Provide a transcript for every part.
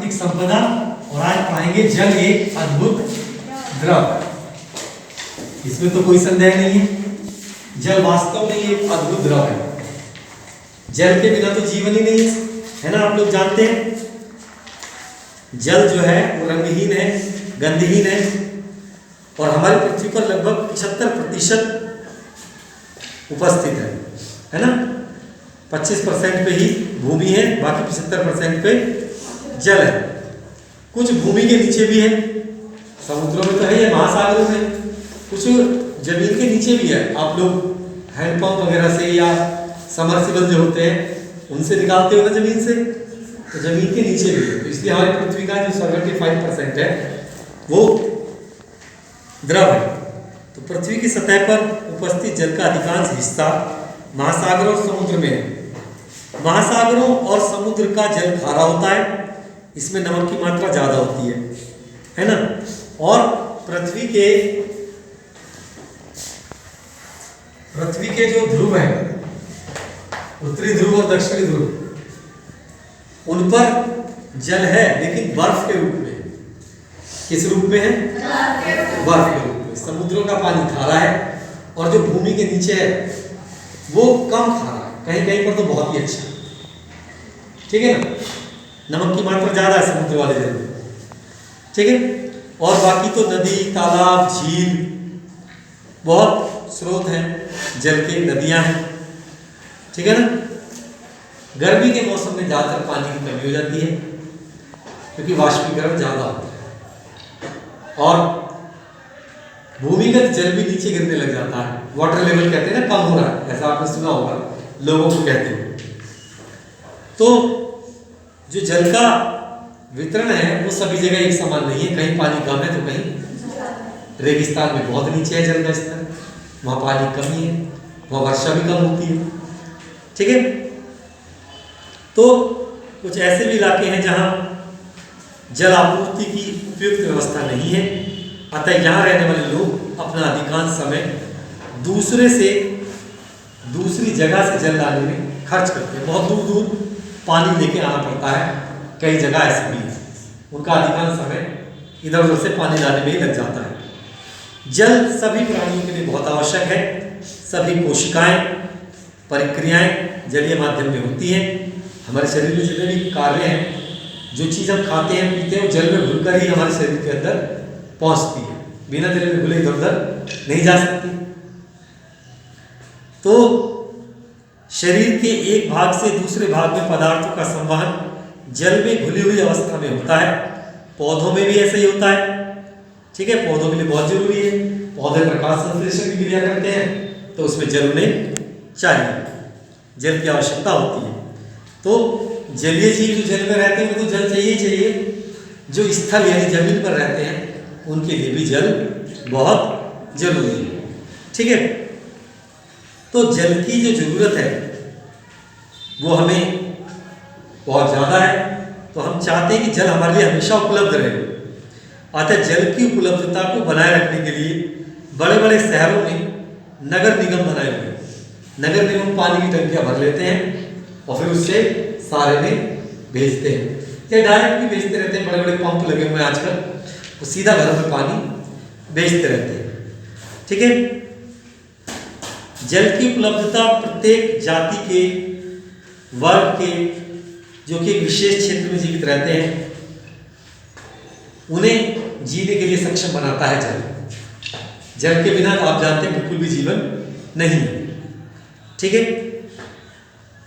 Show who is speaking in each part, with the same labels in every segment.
Speaker 1: प्राकृतिक संपदा और आज पाएंगे जल एक अद्भुत द्रव। इसमें तो कोई संदेह नहीं है, जल वास्तव में एक अद्भुत द्रव है। जल के बिना तो जीवन ही नहीं है ना। आप लोग जानते हैं जल जो है वो रंगहीन है, गंधहीन है और हमारी पृथ्वी पर लगभग 75% उपस्थित है ना। 25% पे ही भूमि है, बाकी 75% पे जल है। कुछ भूमि के नीचे भी है, समुद्रों में तो है या महासागरों में, कुछ जमीन के नीचे भी है। आप लोग हैंडपंप वगैरह से या समरसिबल जो होते हैं उनसे निकालते हो ना जमीन से, तो जमीन के नीचे भी है। तो इसलिए हमारी पृथ्वी का जो 75% है वो द्रव है। तो पृथ्वी की सतह पर उपस्थित जल का अधिकांश हिस्सा महासागरों और समुद्र में है। महासागरों और समुद्र का जल खारा होता है, इसमें नमक की मात्रा ज्यादा होती है ना। और पृथ्वी के जो ध्रुव है, उत्तरी ध्रुव और दक्षिणी ध्रुव, उन पर जल है लेकिन बर्फ के रूप में। किस रूप में है? बर्फ के रूप में। समुद्रों का पानी खारा है और जो भूमि के नीचे है वो कम खारा है, कहीं कहीं पर तो बहुत ही अच्छा, ठीक है ना। नमक की मात्रा ज्यादा है समुद्र वाले जल में, ठीक है। और बाकी तो नदी, तालाब, झील, बहुत स्रोत हैं जल के, नदियां हैं, ठीक है ना। गर्मी के मौसम में ज्यादातर पानी की कमी हो जाती है क्योंकि वाष्पीकरण ज्यादा होता है और भूमिगत जल भी नीचे गिरने लग जाता है। वाटर लेवल कहते हैं ना, कम हो रहा है, ऐसा आपने सुना होगा, लोगों को कहते हैं। तो जो जल का वितरण है वो सभी जगह एक समान नहीं है। कहीं पानी कम है तो कहीं रेगिस्तान में बहुत नीचे है जल का स्तर, वहां पानी कम ही है, वहां वर्षा भी कम होती है, ठीक है। तो कुछ ऐसे भी इलाके हैं जहां जल आपूर्ति की उपयुक्त व्यवस्था नहीं है, अतः यहाँ रहने वाले लोग अपना अधिकांश समय दूसरी जगह से जल लाने में खर्च करते हैं। बहुत दूर दूर पानी लेके आना पड़ता है, कई जगह ऐसे भी है, उनका अधिकांश समय इधर उधर से पानी लाने में ही लग जाता है। जल सभी प्राणियों के लिए बहुत आवश्यक है। सभी कोशिकाएं, प्रक्रियाएं जलीय माध्यम में होती हैं। हमारे शरीर में जितने भी कार्य हैं, जो चीज़ हम खाते हैं पीते हैं, वो जल में घुलकर ही हमारे शरीर के अंदर पहुंचती है, बिना जल में घुले इधर उधर नहीं जा सकती। तो शरीर के एक भाग से दूसरे भाग में पदार्थों का संवहन जल में घुली हुई अवस्था में होता है। पौधों में भी ऐसा ही होता है, ठीक है। पौधों के लिए बहुत जरूरी है, पौधे प्रकाश संश्लेषण की क्रिया करते हैं तो उसमें जल उन्हें चाहिए, जल की आवश्यकता होती है। तो जलीय जीव जो जल में रहते हैं उनको जल चाहिए ही चाहिए। जो स्थल यानी जमीन पर रहते हैं उनके लिए भी जल बहुत जरूरी है, ठीक है। तो जल की जो जरूरत है वो हमें बहुत ज़्यादा है, तो हम चाहते हैं कि जल हमारे लिए हमेशा उपलब्ध रहे। अतः जल की उपलब्धता को बनाए रखने के लिए बड़े बड़े शहरों में नगर निगम बनाए हुए हैं। नगर निगम पानी की टंकियाँ भर लेते हैं और फिर उससे सारे में भेजते हैं, या डायरेक्ट भी भेजते रहते हैं। बड़े बड़े पंप लगे हुए हैं आजकल, वो सीधा घरों में पानी भेजते रहते हैं, ठीक है। जल की उपलब्धता प्रत्येक जाति के, वर्ग के, जो कि एक विशेष क्षेत्र में जीवित रहते हैं, उन्हें जीने के लिए सक्षम बनाता है जल। जल के बिना आप जानते हैं बिल्कुल भी जीवन नहीं है, ठीक है।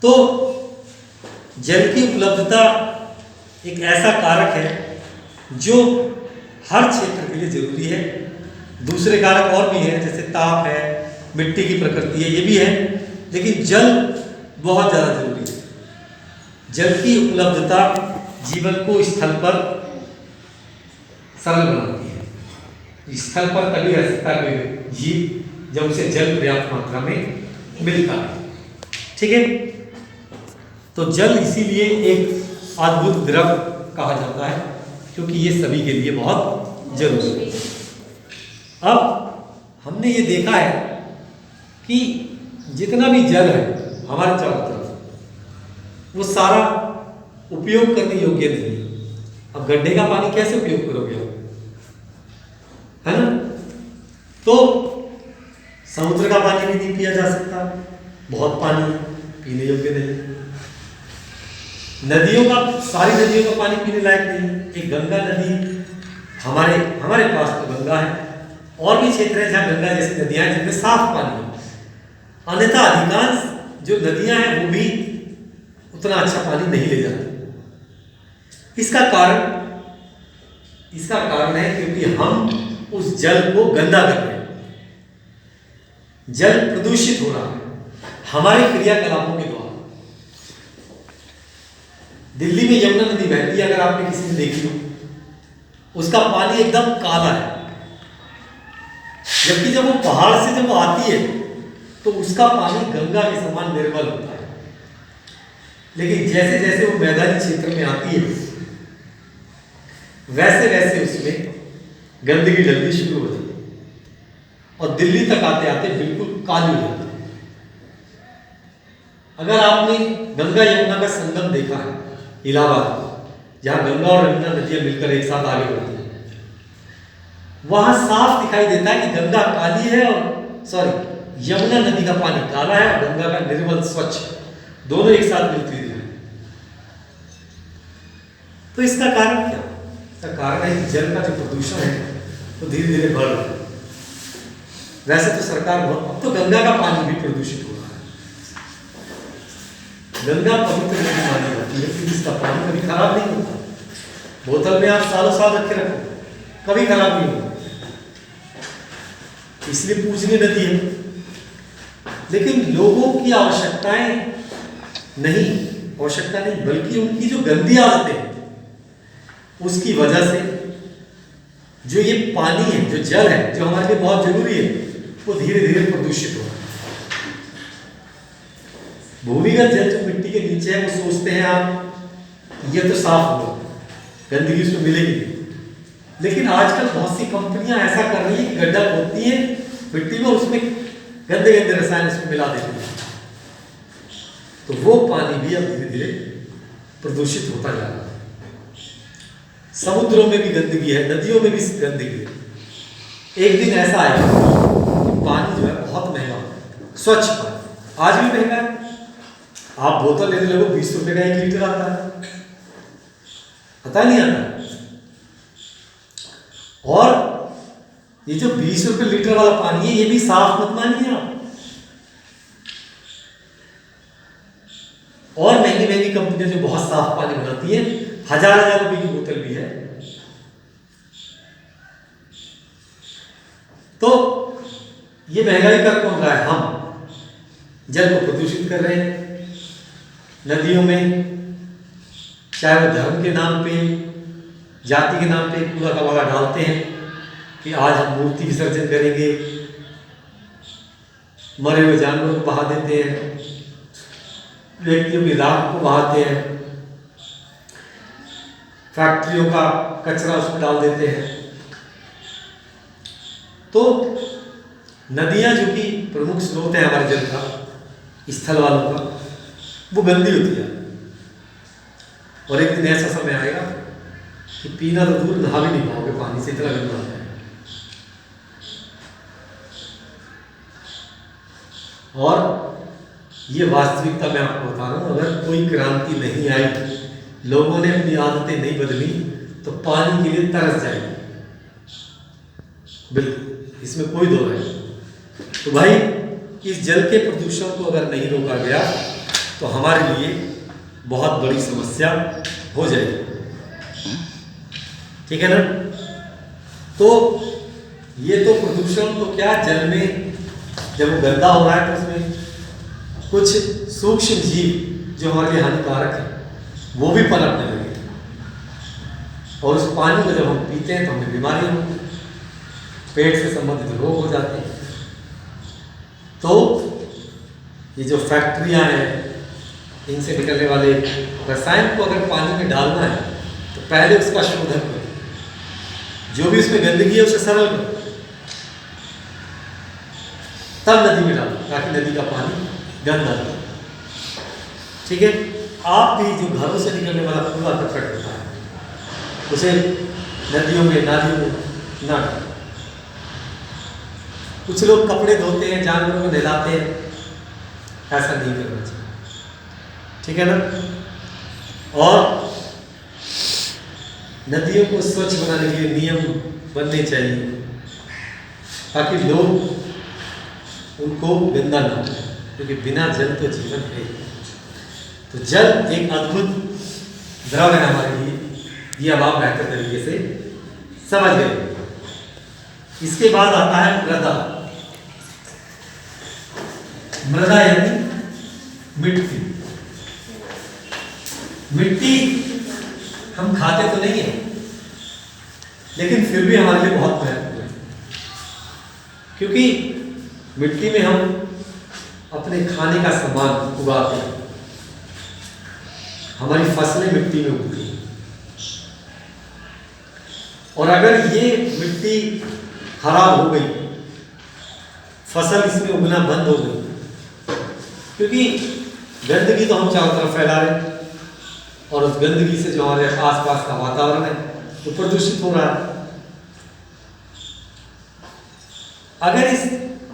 Speaker 1: तो जल की उपलब्धता एक ऐसा कारक है जो हर क्षेत्र के लिए जरूरी है। दूसरे कारक और भी हैं, जैसे ताप है, मिट्टी की प्रकृति है, ये भी है, लेकिन जल बहुत ज़्यादा जरूरी है। जल की उपलब्धता जीवन को स्थल पर सरल बनाती है। स्थल पर तभी रह सकता है कोई जीव जब उसे जल पर्याप्त मात्रा में मिलता है, ठीक है। तो जल इसीलिए एक अद्भुत द्रव कहा जाता है क्योंकि ये सभी के लिए बहुत जरूरी है। अब हमने ये देखा है कि जितना भी जल है हमारे चारों तरफ वो सारा उपयोग करने योग्य नहीं है। गड्ढे का पानी कैसे उपयोग करोगे आप, है ना? तो समुद्र का पानी भी नहीं पिया जा सकता, बहुत पानी पीने योग्य नहीं। नदियों का, सारी नदियों का पानी पीने लायक नहीं। एक गंगा नदी हमारे पास तो गंगा है, और भी क्षेत्र है जहाँ गंगा जैसी नदियां हैं जिनमें साफ पानी है। अन्यथा अधिकांश जो नदियां हैं वो भी उतना अच्छा पानी नहीं ले जाती। इसका कारण है क्योंकि हम उस जल को गंदा कर रहे हैं, जल प्रदूषित हो रहा है हमारे क्रियाकलापों के द्वारा। दिल्ली में यमुना नदी बहती है, अगर आपने किसी ने देखी हो, उसका पानी एकदम काला है, जबकि जब वो पहाड़ से जब वो आती है तो उसका पानी गंगा के समान निर्मल होता है। लेकिन जैसे जैसे वो मैदानी क्षेत्र में आती है वैसे वैसे उसमें गंदगी डलनी शुरू हो जाती है और दिल्ली तक आते आते बिल्कुल काली हो जाती है। अगर आपने गंगा यमुना का संगम देखा है इलाहाबाद, जहां गंगा और यमुना नदियां मिलकर एक साथ आगे बढ़ती है, वहां साफ दिखाई देता है कि गंगा काली है और यमुना नदी का पानी काला है और गंगा का निर्मल स्वच्छ, दोनों एक साथ मिलती है। तो इसका कारण क्या? इसका कारण है कि जल का जो प्रदूषण है वो धीरे धीरे बढ़ रहा है। वैसे तो सरकार अब तो गंगा का पानी भी प्रदूषित हो रहा है। गंगा पवित्र नदी मानी जाती है लेकिन इसका पानी कभी खराब नहीं होता। बोतल में आप सालों साल रखे रखो, कभी खराब नहीं होगा, इसलिए पूजनीय नदी है। लेकिन लोगों की आवश्यकता नहीं बल्कि उनकी जो गंदी आदतें हैं उसकी वजह से जो ये पानी है, जो जल है, जो हमारे लिए बहुत जरूरी है, वो धीरे धीरे प्रदूषित हो रहा है। भूमिगत जल जो मिट्टी के नीचे है वो सोचते हैं आप ये तो साफ होगा, गंदगी उसमें मिलेगी नहीं। लेकिन आजकल बहुत सी कंपनियां ऐसा कर रही है कि गड्ढा खोदती है मिट्टी में, उसमें गंदे गंदे रसायन उसमें मिला देते हैं, तो वो पानी भी अब धीरे धीरे प्रदूषित होता जा रहा है। समुद्रों में भी गंदगी है, नदियों में भी गंदगी है। एक दिन ऐसा आएगा कि पानी जो है बहुत महंगा, स्वच्छ पानी आज भी महंगा है। आप बोतल लेने लगो 20 रुपए का 1 लीटर आता है, पता नहीं आता। और ये जो 20 रुपए लीटर वाला पानी है ये भी साफ मत मानिए आप। और महंगी महंगी कंपनियां जो बहुत साफ पानी बनाती है, हजार रुपए की बोतल भी है। तो ये महंगाई कर कौन रहा है? हम जल को प्रदूषित कर रहे हैं। नदियों में चाहे वो धर्म के नाम पे, जाति के नाम पे कूड़ा कबाड़ा डालते हैं कि आज हम मूर्ति विसर्जन करेंगे, मरे हुए जानवरों को बहा देते हैं, व्यक्तियों की राख को बहाते हैं, फैक्ट्रियों का कचरा उसमें डाल देते हैं। तो नदियां जो कि प्रमुख स्रोत है हमारे जल का, स्थल वालों का, वो गंदी होती है। और एक दिन ऐसा समय आएगा कि पीना तो दूर, नहा भी नहीं पाओगे पानी से, इतना गंदा है। और ये वास्तविकता मैं आपको बता रहा हूँ, अगर कोई क्रांति नहीं आई, लोगों ने अपनी आदतें नहीं बदली, तो पानी के लिए तरस जाएगी, बिल्कुल, इसमें कोई दो नहीं। तो भाई इस जल के प्रदूषण को अगर नहीं रोका गया तो हमारे लिए बहुत बड़ी समस्या हो जाएगी, ठीक है ना। तो ये तो प्रदूषण तो क्या, जल में जब वो गंदा हो रहा है तो उसमें कुछ सूक्ष्म जीव जो हमारे लिए हानिकारक है वो भी पनपने लगे, और उस पानी को जब हम पीते हैं तो हमें बीमारियां होती हैं, पेट से संबंधित रोग हो जाते हैं। तो ये जो फैक्ट्रियां हैं, इनसे निकलने वाले रसायन को अगर पानी में डालना है तो पहले उसका शोधन करो, जो भी उसमें गंदगी है उसे सरल करो, तब नदी में डालो, ताकि नदी का पानी गंदा हो। ठीक है। आप भी जो घरों से निकलने वाला कूड़ा करकट होता है उसे नदियों में नालियों में ना डालें। कुछ लोग कपड़े धोते हैं, जानवरों को नहलाते हैं, ऐसा नहीं करना चाहिए, ठीक है ना। और नदियों को स्वच्छ बनाने के लिए नियम बनने चाहिए ताकि लोग उनको गंदा ना करें, क्योंकि बिना जल तो जीवन है। तो जल एक अद्भुत द्रव्य है हमारे लिए, ये अब आप बेहतर तरीके से समझ गए। इसके बाद आता है मृदा। मृदा यानी मिट्टी। मिट्टी हम खाते तो नहीं है, लेकिन फिर भी हमारे लिए बहुत महत्वपूर्ण है, क्योंकि मिट्टी में हम अपने खाने का सामान उगाते हैं। हमारी फसलें मिट्टी में उगती हैं, और अगर ये मिट्टी खराब हो गई, फसल इसमें उगना बंद हो गई, क्योंकि गंदगी तो हम चारों तरफ फैला रहे हैं, और उस गंदगी से जो हमारे आसपास का वातावरण है वो प्रदूषित हो रहा है। अगर इस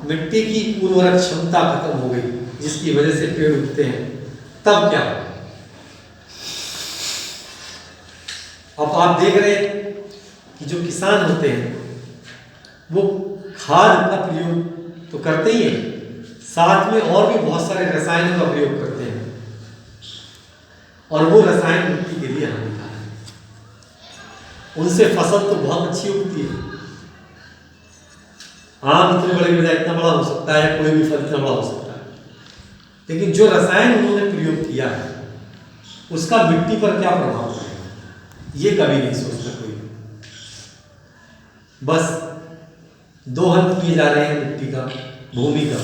Speaker 1: मिट्टी की उर्वरक क्षमता खत्म हो गई, जिसकी वजह से पेड़ उगते हैं, तब क्या होगा? अब आप देख रहे हैं कि जो किसान होते हैं वो खाद का प्रयोग तो करते ही हैं, साथ में और भी बहुत सारे रसायनों का प्रयोग करते हैं, और वो रसायन मिट्टी के लिए हानिकारक है। उनसे फसल तो बहुत अच्छी उगती है, आम इतने बड़े बजाय इतना बड़ा हो सकता है, कोई भी फल इतना बड़ा हो सकता है, लेकिन जो रसायन उन्होंने प्रयोग किया है उसका मिट्टी पर क्या प्रभाव पड़ेगा, ये कभी नहीं सोचता कोई। बस दोहन किए जा रहे हैं मिट्टी का, भूमि का,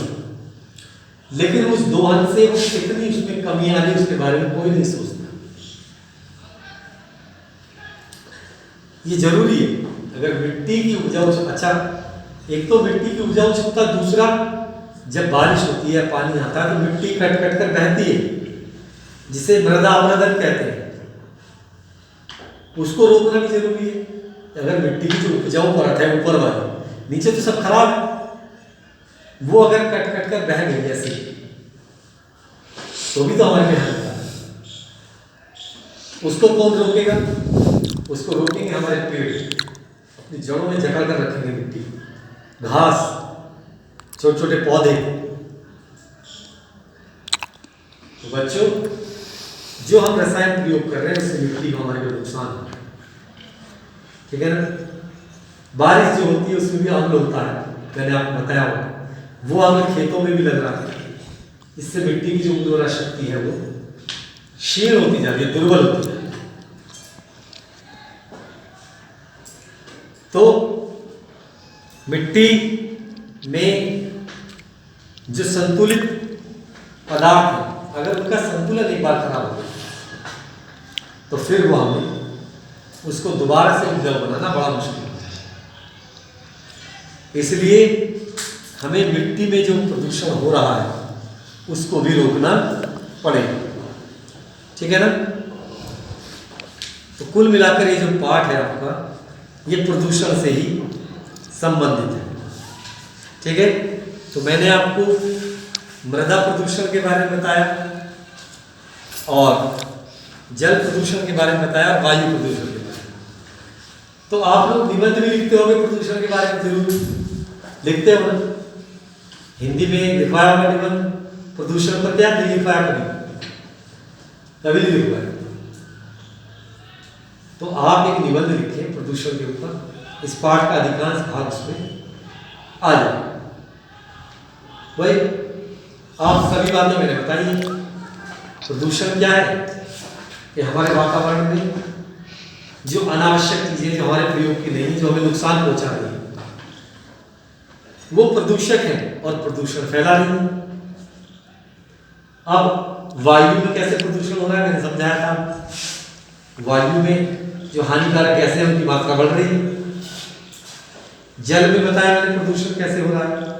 Speaker 1: लेकिन उस दोहन से वो कितनी उसमें कमी आ रही है उसके बारे में कोई नहीं सोचता। ये जरूरी है। अगर मिट्टी की उपजाऊ, अच्छा, एक तो मिट्टी की उपजाऊ क्षमता, दूसरा जब बारिश होती है, पानी आता है, तो मिट्टी कट कट कर बहती है, जिसे मृदा अवरोधन कहते हैं, उसको रोकना भी जरूरी है। अगर मिट्टी की जो उपजाऊ परत है ऊपर वाली, नीचे तो सब खराब है, वो अगर कट कट कर बह गई ऐसे, तो भी तो हमारे यहाँ है। उसको कौन रोकेगा? उसको रोकेंगे हमारे पेड़, अपनी जड़ों में जकड़ कर रखेंगे मिट्टी, घास, छोटे छोटे पौधे। तो बच्चों, जो हम रसायन प्रयोग कर रहे हैं उससे मिट्टी को हमारे को नुकसान है, ठीक है ना। बारिश जो होती है उसमें भी अम्ल होता है, मैंने आपको बताया होगा, वो अम्ल खेतों में भी लग रहा है, इससे मिट्टी की जो उर्वरा शक्ति है वो क्षीण होती जा रही है, दुर्बल होती जा रही है। तो मिट्टी में जो संतुलित पदार्थ है, अगर उनका संतुलन एक बार खराब हो गया तो फिर वो हमें उसको दोबारा से उपजाऊ बनाना बड़ा मुश्किल होता है। इसलिए हमें मिट्टी में जो प्रदूषण हो रहा है उसको भी रोकना पड़ेगा, ठीक है ना। तो कुल मिलाकर ये जो पाठ है आपका, ये प्रदूषण से ही संबंधित है, ठीक है। तो मैंने आपको मृदा प्रदूषण के बारे में बताया, और जल प्रदूषण के बारे में बताया, और वायु प्रदूषण के बारे में। तो आप लोग निबंध भी लिखते होंगे प्रदूषण के बारे में, जरूर लिखते हो ना। हिंदी में लिखवाया होगा निबंध प्रदूषण पर, क्या नहीं लिखवाया कभी? कभी नहीं लिखवाया। तो आप एक निबंध लिखें प्रदूषण के ऊपर, इस पाठ का अधिकांश भाग उसमें आ जाए। भाई, आप सभी बातें मैंने बताई। प्रदूषण क्या है? कि हमारे वातावरण में जो अनावश्यक चीजें जो हमारे प्रयोग की नहीं, जो हमें नुकसान पहुंचा रही है, वो प्रदूषक है और प्रदूषण फैला रही है। अब वायु में कैसे प्रदूषण हो रहा है, मैंने समझाया था। वायु में जो हानिकारक गैसें हैं उनकी मात्रा बढ़ रही है। जल में बताया मैंने प्रदूषण कैसे हो रहा है।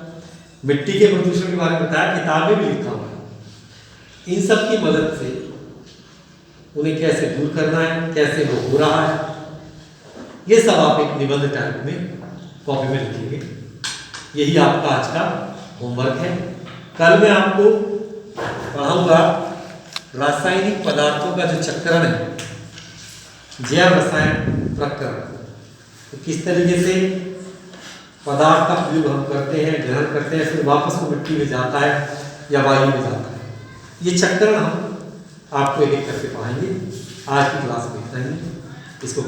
Speaker 1: मिट्टी के प्रदूषण के बारे में बताया, किताब में भी लिखा हुआ है। इन सब की मदद से उन्हें कैसे दूर करना है, कैसे वो हो रहा है, ये सब आप एक निबंध टाइप में कॉपी में लिखेंगे। यही आपका आज का होमवर्क है। कल मैं आपको पढ़ाऊंगा रासायनिक पदार्थों का जो चक्रण है, जैव रसायन प्रक्रम, तो किस तरीके से पदार्थ का प्रयोग हम करते हैं, ग्रहण करते हैं, फिर वापस वो मिट्टी में जाता है या वायु में जाता है। ये चक्रण हम आपको एक एक करके पढ़ाएंगे। आज की क्लास में इतना ही, इसको